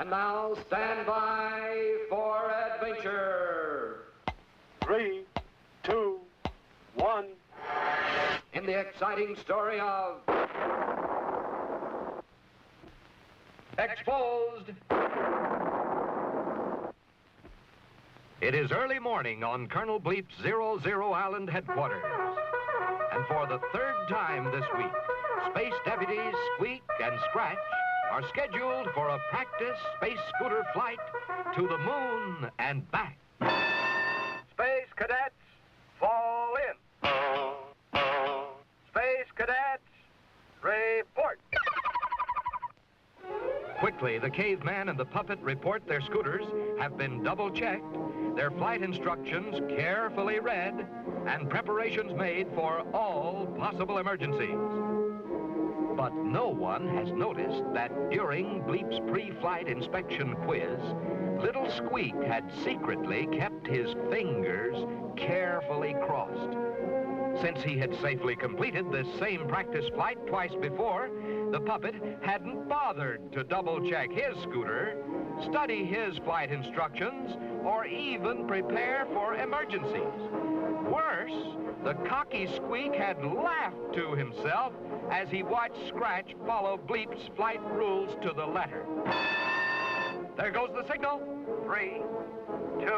And now stand by for adventure. 3, 2, 1. In the exciting story of Exposed. It is early morning on Col.Bleep's 00 Island headquarters. And for the third time this week, space deputies Squeak and Scratch are scheduled for a practice space scooter flight to the moon and back. Space cadets, fall in. Space cadets, report. Quickly, the caveman and the puppet report their scooters have been double-checked, their flight instructions carefully read, and preparations made for all possible emergencies. But no one has noticed that during Bleep's pre-flight inspection quiz, little Squeak had secretly kept his fingers carefully crossed. Since he had safely completed this same practice flight twice before, the puppet hadn't bothered to double-check his scooter, study his flight instructions, or even prepare for emergencies. Worse, the cocky Squeak had laughed to himself as he watched Scratch follow Bleep's flight rules to the letter. There goes the signal. 3, 2,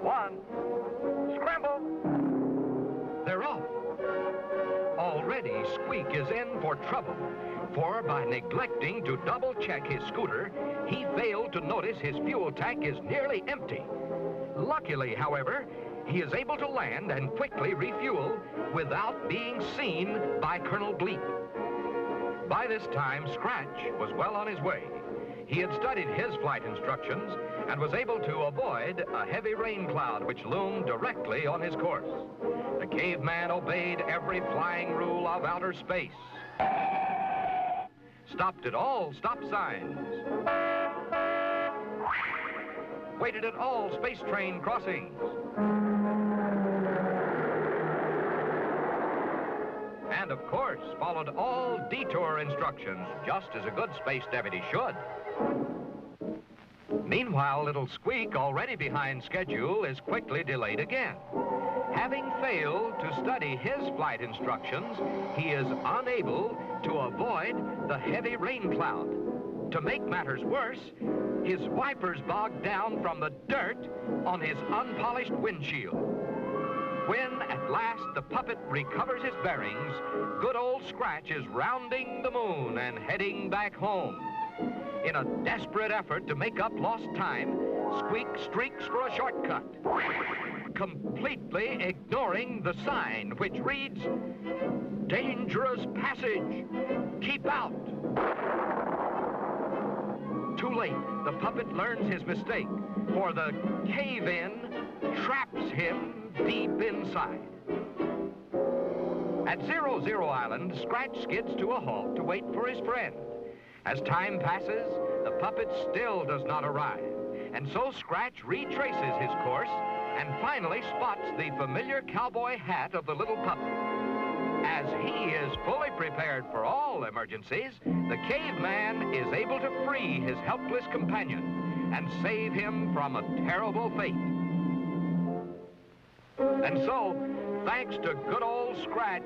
1, scramble. They're off. Already, Squeak is in for trouble, for by neglecting to double-check his scooter, he failed to notice his fuel tank is nearly empty. Luckily, however, he is able to land and quickly refuel without being seen by Col.Bleep. By this time, Scratch was well on his way. He had studied his flight instructions and was able to avoid a heavy rain cloud which loomed directly on his course. The caveman obeyed every flying rule of outer space. Stopped at all stop signs. Waited at all space train crossings. And of course, followed all detour instructions, just as a good space deputy should. Meanwhile, little Squeak, already behind schedule, is quickly delayed again. Having failed to study his flight instructions, he is unable to avoid the heavy rain cloud. To make matters worse, his wipers bogged down from the dirt on his unpolished windshield. When, at last, the puppet recovers his bearings, good old Scratch is rounding the moon and heading back home. In a desperate effort to make up lost time, Squeak streaks for a shortcut, completely ignoring the sign which reads, "Dangerous passage, keep out." Too late, the puppet learns his mistake, for the cave-in traps him deep inside. At 00 Island, Scratch skids to a halt to wait for his friend. As time passes, the puppet still does not arrive, and so Scratch retraces his course and finally spots the familiar cowboy hat of the little puppet. As he is fully prepared for all emergencies, the caveman is able to free his helpless companion and save him from a terrible fate. And so, thanks to good old Scratch,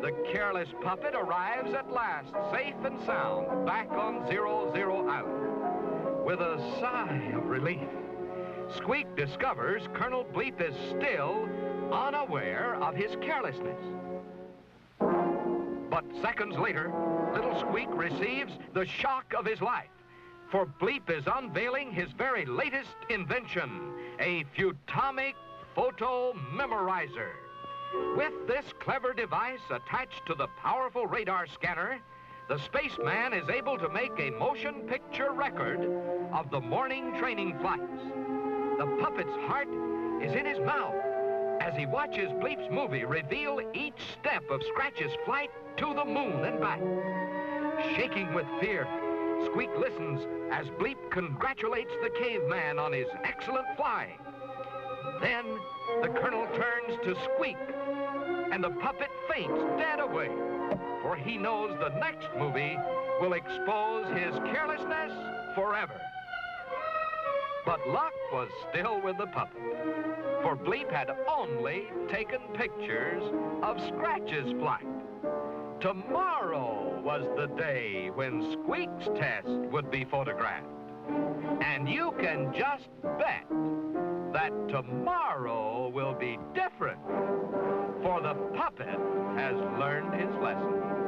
the careless puppet arrives at last, safe and sound, back on 00 Island. With a sigh of relief, Squeak discovers Col.Bleep is still unaware of his carelessness. But seconds later, little Squeak receives the shock of his life, for Bleep is unveiling his very latest invention, a Futomic photo memorizer. With this clever device attached to the powerful radar scanner, the spaceman is able to make a motion picture record of the morning training flights. The puppet's heart is in his mouth as he watches Bleep's movie reveal each step of Scratch's flight to the moon and back. Shaking with fear, Squeak listens as Bleep congratulates the caveman on his excellent flying. Then the colonel turns to Squeak, and the puppet faints dead away, for he knows the next movie will expose his carelessness forever. But luck was still with the puppet, for Bleep had only taken pictures of Scratch's flight. Tomorrow was the day when Squeak's test would be photographed. And you can just bet that tomorrow will be different, for the puppet has learned his lesson.